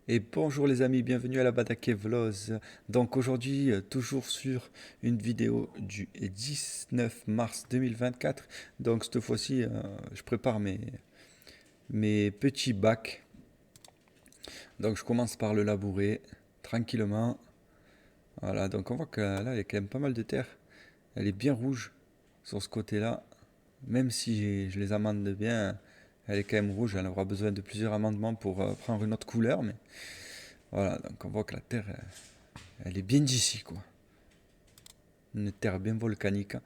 Et bonjour les amis, bienvenue à la Badake Vlogs. Donc aujourd'hui, toujours sur une vidéo du 19 mars 2024. Donc cette fois-ci, je prépare mes petits bacs. Donc je commence par le labourer tranquillement. Voilà, donc on voit que là, il y a quand même pas mal de terre. Elle est bien rouge sur ce côté-là. Même si je les amende bien, elle est quand même rouge. Elle aura besoin de plusieurs amendements pour prendre une autre couleur. Mais voilà, donc on voit que la terre, elle est bien d'ici, quoi. Une terre bien volcanique.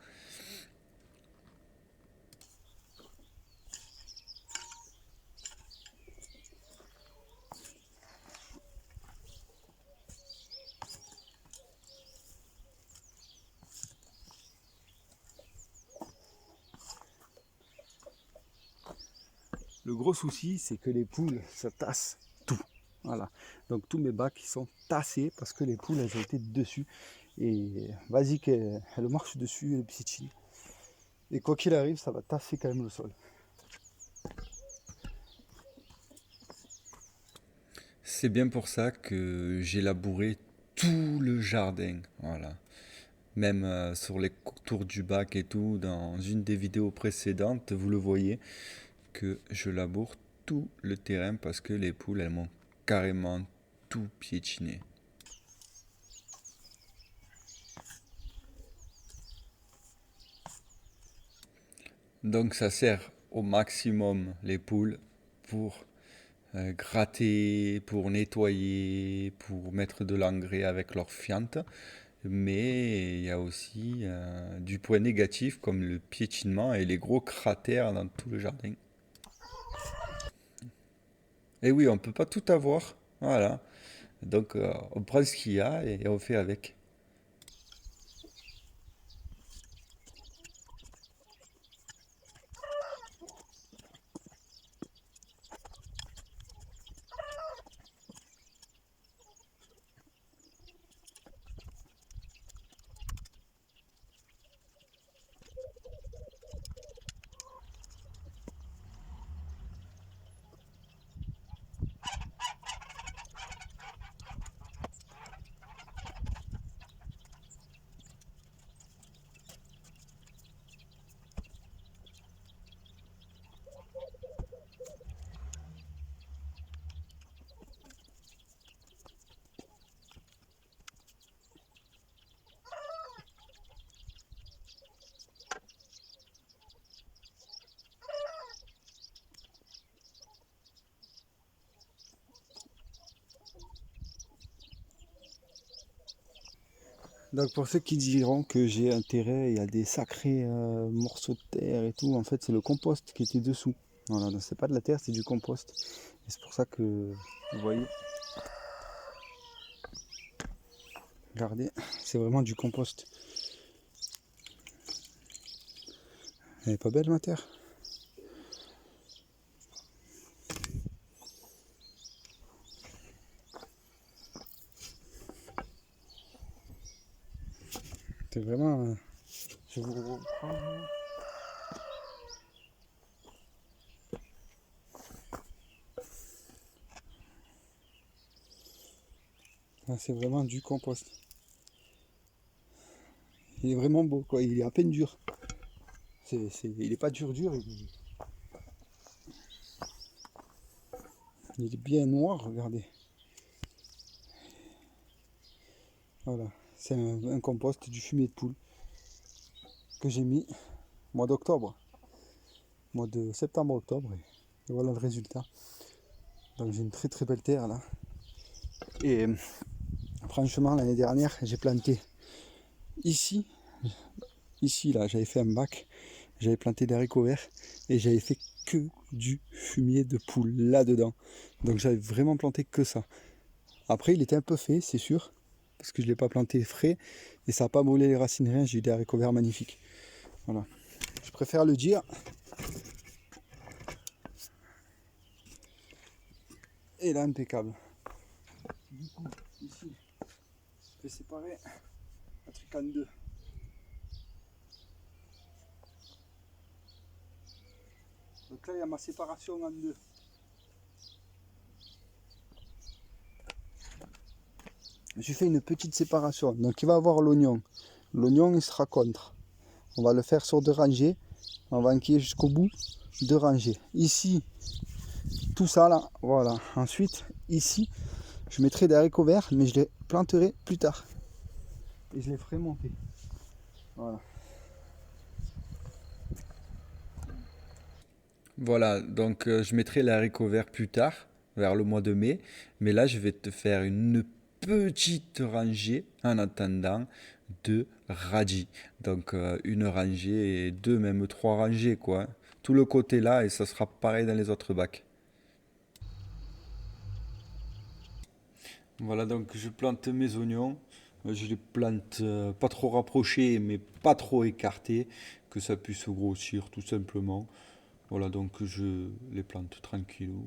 Le gros souci, c'est que les poules, ça tasse tout. Voilà. Donc tous mes bacs, ils sont tassés parce que les poules, elles ont été dessus. Et vas-y qu'elles marchent dessus, les piscines. Et quoi qu'il arrive, ça va tasser quand même le sol. C'est bien pour ça que j'ai labouré tout le jardin. Voilà. Même sur les contours du bac et tout, dans une des vidéos précédentes, vous le voyez, que je laboure tout le terrain parce que les poules, elles m'ont carrément tout piétiné. Donc ça sert au maximum les poules pour gratter, pour nettoyer, pour mettre de l'engrais avec leur fiente. Mais il y a aussi du point négatif comme le piétinement et les gros cratères dans tout le jardin. Et oui, on peut pas tout avoir. Voilà. Donc on prend ce qu'il y a et on fait avec. Donc pour ceux qui diront que j'ai intérêt, il y a des sacrés morceaux de terre et tout, en fait c'est le compost qui était dessous. Voilà, donc c'est pas de la terre, c'est du compost. Et c'est pour ça que, vous voyez, regardez, c'est vraiment du compost. Elle est pas belle ma terre? C'est vraiment... je vous reprends. Ah, c'est vraiment du compost. Il est vraiment beau quoi, il est à peine dur. Il est pas dur dur, il est bien noir, regardez. Voilà, c'est un compost du fumier de poule que j'ai mis au mois d'octobre, mois de septembre-octobre, et voilà le résultat. Donc j'ai une très très belle terre là. Et franchement l'année dernière j'ai planté ici, ici là j'avais fait un bac, j'avais planté des haricots verts et j'avais fait que du fumier de poule là-dedans. Donc j'avais vraiment planté que ça. Après il était un peu fait c'est sûr, parce que je ne l'ai pas planté frais et ça n'a pas brûlé les racines rien, j'ai eu des haricots verts magnifiques. Voilà. Je préfère le dire. Et là impeccable. Du coup, ici, je vais séparer un truc en deux. Donc là, il y a ma séparation en deux. je fais une petite séparation. Donc il va avoir l'oignon. L'oignon, il sera contre. On va le faire sur 2 rangées. On va enquiller jusqu'au bout, 2 rangées. Ici, tout ça là, voilà. Ensuite, ici, je mettrai des haricots verts, mais je les planterai plus tard. Et je les ferai monter. Voilà. Voilà, donc je mettrai les haricots verts plus tard, vers le mois de mai. Mais là, je vais te faire une petite rangée en attendant de radis. Donc une rangée et deux, même trois rangées, quoi, hein. Tout le côté là, et ça sera pareil dans les autres bacs. Voilà, donc je plante mes oignons. Je les plante pas trop rapprochés, mais pas trop écartés, que ça puisse grossir tout simplement. Voilà, donc je les plante tranquillou.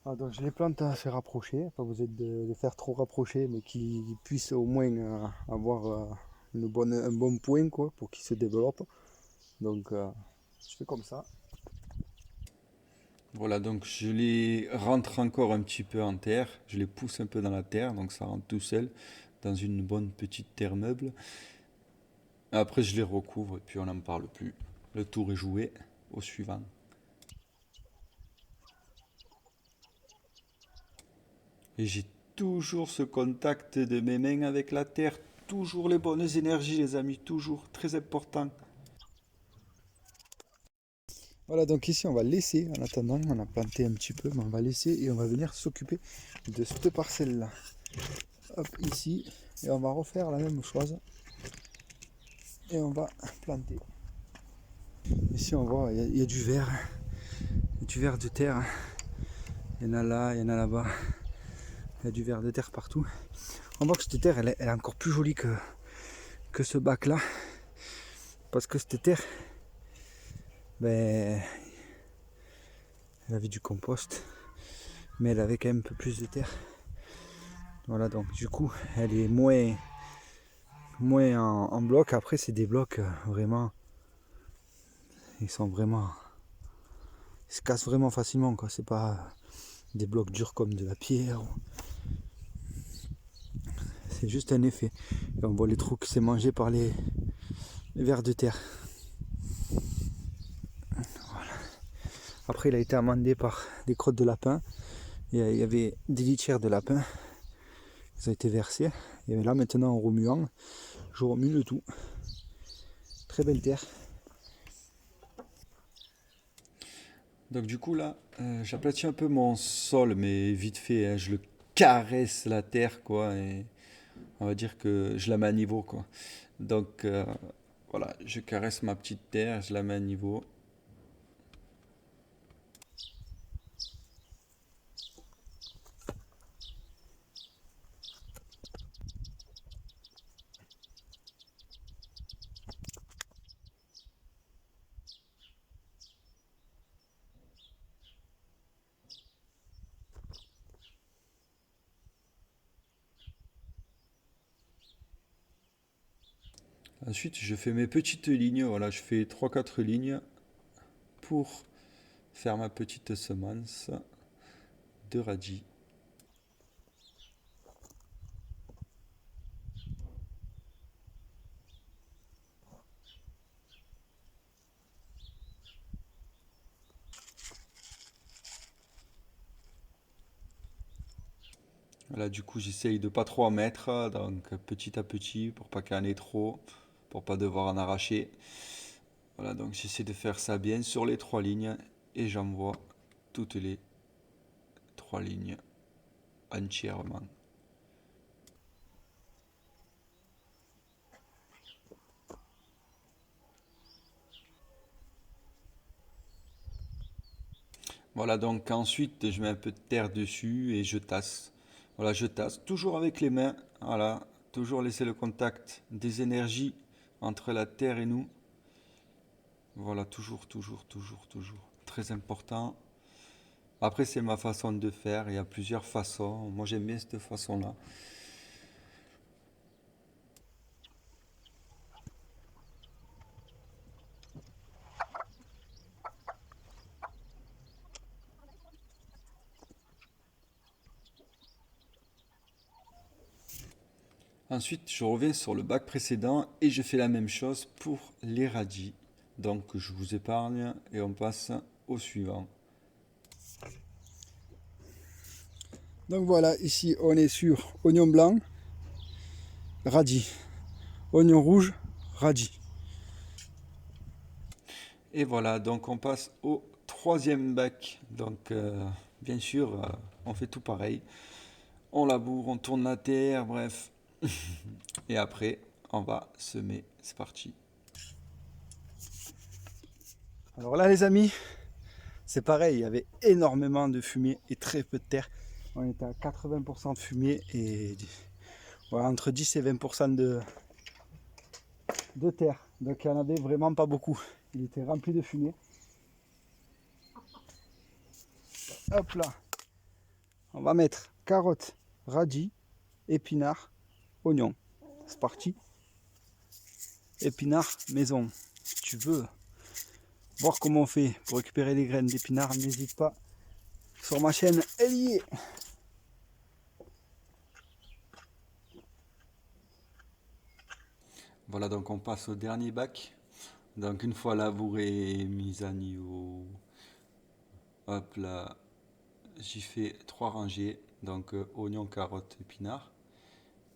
Ah, donc je les plante assez rapprochés, pas besoin de faire trop rapprochés, mais qui puissent au moins avoir un bon point quoi, pour qu'ils se développent. Donc je fais comme ça. Voilà, donc je les rentre encore un petit peu en terre, je les pousse un peu dans la terre, donc ça rentre tout seul dans une bonne petite terre meuble. Après, je les recouvre et puis on n'en parle plus. Le tour est joué, au suivant. Et j'ai toujours ce contact de mes mains avec la terre, toujours les bonnes énergies, les amis, toujours très important. Voilà, donc ici on va laisser, en attendant, on a planté un petit peu, mais on va laisser et on va venir s'occuper de cette parcelle-là. Hop, ici, et on va refaire la même chose et on va planter. Ici on voit, il y a du vert de terre. Il y en a là, il y en a là-bas. Il y a du vert de terre partout. On voit que cette terre, elle est encore plus jolie que ce bac-là. Parce que cette terre, ben, elle avait du compost, mais elle avait quand même un peu plus de terre. Voilà, donc du coup, elle est moins en bloc. Après, c'est des blocs vraiment, ils sont vraiment, ils se cassent vraiment facilement, quoi. C'est pas des blocs durs comme de la pierre. C'est juste un effet. Et on voit les trous qui s'est mangé par les vers de terre. Après, il a été amendé par des crottes de lapin. Il y avait des litières de lapin. Ils ont été versés. Et là, maintenant, en remuant, je remue le tout. Très belle terre. Donc du coup là, j'aplatis un peu mon sol, mais vite fait, hein, je le caresse la terre, quoi, et on va dire que je la mets à niveau, quoi. Donc voilà, je caresse ma petite terre, je la mets à niveau. Ensuite, je fais mes petites lignes, voilà, je fais trois quatre lignes pour faire ma petite semence de radis. Voilà, du coup, j'essaye de pas trop en mettre, donc petit à petit, pour pas qu'il y en ait trop, pour pas devoir en arracher. Voilà, donc j'essaie de faire ça bien sur les trois lignes et j'envoie toutes les trois lignes entièrement. Voilà, donc ensuite je mets un peu de terre dessus et je tasse. Voilà, je tasse toujours avec les mains. Voilà, toujours laisser le contact des énergies entre la terre et nous. Voilà, toujours, toujours, toujours, toujours. Très important. Après, c'est ma façon de faire. Il y a plusieurs façons. Moi, j'aime bien cette façon-là. Ensuite, je reviens sur le bac précédent et je fais la même chose pour les radis. Donc, je vous épargne et on passe au suivant. Donc voilà, ici on est sur oignon blanc, radis. Oignon rouge, radis. Et voilà, donc on passe au troisième bac. Donc, bien sûr, on fait tout pareil. On laboure, on tourne la terre, bref. Et après, on va semer. C'est parti. Alors là les amis, c'est pareil, il y avait énormément de fumier et très peu de terre. On était à 80% de fumier et voilà, entre 10 et 20% de terre. Donc il n'y en avait vraiment pas beaucoup. Il était rempli de fumier. Hop là, on va mettre carottes, radis, épinards, oignons. C'est parti. Épinards maison. Si tu veux voir comment on fait pour récupérer les graines d'épinards, n'hésite pas. Sur ma chaîne, elle y est. Voilà, donc on passe au dernier bac. Donc une fois labouré et mis à niveau, hop là, j'y fais trois rangées. Donc oignons, carottes, épinards.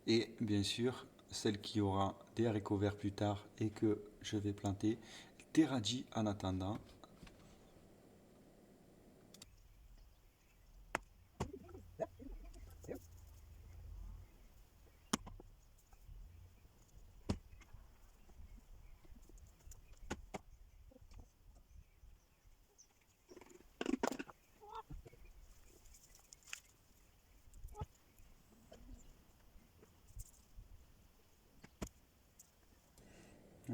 Et bien sûr, celle qui aura des haricots verts plus tard et que je vais planter, des radis en attendant.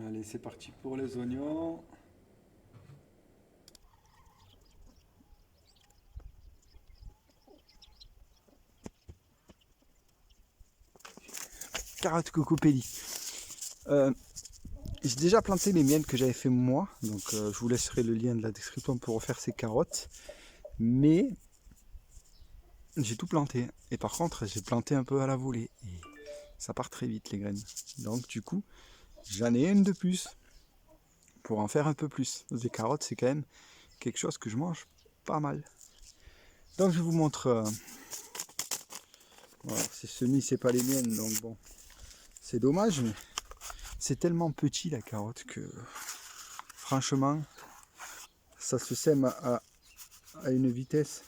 Allez, c'est parti pour les oignons. Carottes cocopelli. J'ai déjà planté les miennes que j'avais fait moi, donc je vous laisserai le lien de la description pour refaire ces carottes. Mais j'ai tout planté. Et par contre, j'ai planté un peu à la volée. Et ça part très vite les graines. Donc du coup, j'en ai une de plus pour en faire un peu plus. Les carottes, c'est quand même quelque chose que je mange pas mal. Donc je vous montre. Voilà, ces semis, c'est pas les miennes, donc bon, c'est dommage, mais c'est tellement petit la carotte que franchement, ça se sème à une vitesse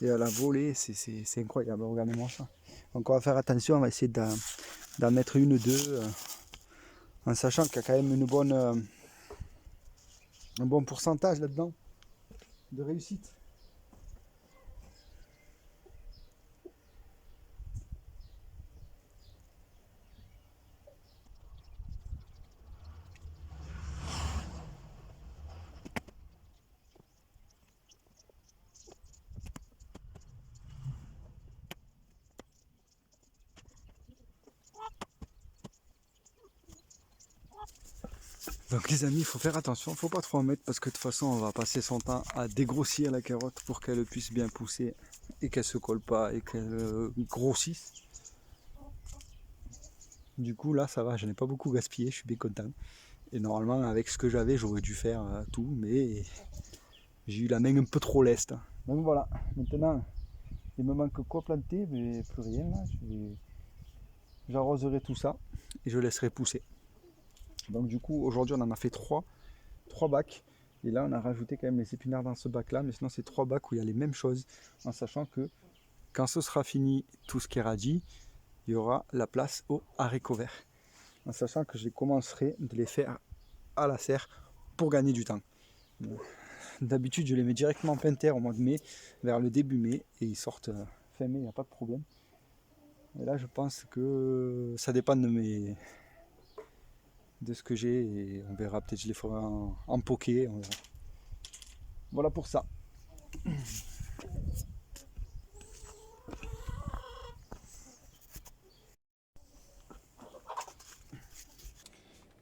et à la volée, c'est incroyable. Regardez-moi ça. Donc on va faire attention, on va essayer d'en mettre une ou deux, en sachant qu'il y a quand même un bon pourcentage là-dedans de réussite. Donc les amis, il faut faire attention, il ne faut pas trop en mettre parce que de toute façon on va passer son temps à dégrossir la carotte pour qu'elle puisse bien pousser et qu'elle se colle pas et qu'elle grossisse. Du coup là ça va, je n'ai pas beaucoup gaspillé, je suis bien content. Et normalement avec ce que j'avais j'aurais dû faire tout, mais j'ai eu la main un peu trop leste. Donc voilà, maintenant il me manque quoi planter, mais plus rien là. J'arroserai tout ça et je laisserai pousser. Donc du coup aujourd'hui on en a fait trois bacs. Et là on a rajouté quand même les épinards dans ce bac là, mais sinon c'est trois bacs où il y a les mêmes choses, en sachant que quand ce sera fini tout ce qui est radis, il y aura la place aux haricots verts. En sachant que je commencerai de les faire à la serre pour gagner du temps. D'habitude je les mets directement en pleine terre au mois de mai, vers le début mai, et ils sortent fin mai, il n'y a pas de problème. Et là je pense que ça dépend de ce que j'ai, et on verra, peut-être je les ferai en poké, on verra. Voilà pour ça.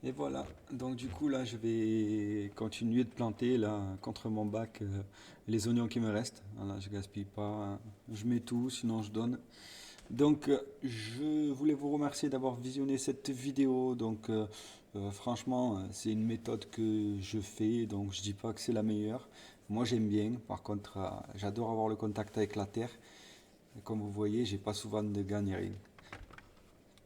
Et voilà, donc du coup là je vais continuer de planter là contre mon bac les oignons qui me restent. Voilà, je gaspille pas, je mets tout, sinon je donne. Donc, je voulais vous remercier d'avoir visionné cette vidéo. Donc, franchement, c'est une méthode que je fais, donc je dis pas que c'est la meilleure. Moi, j'aime bien. Par contre, j'adore avoir le contact avec la terre. Et comme vous voyez, j'ai pas souvent de gants ni rien.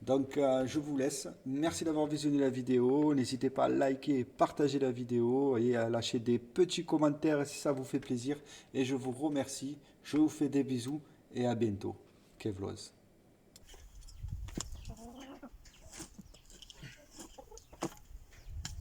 Donc, je vous laisse. Merci d'avoir visionné la vidéo. N'hésitez pas à liker et partager la vidéo et à lâcher des petits commentaires si ça vous fait plaisir. Et je vous remercie. Je vous fais des bisous et à bientôt. Kevloz.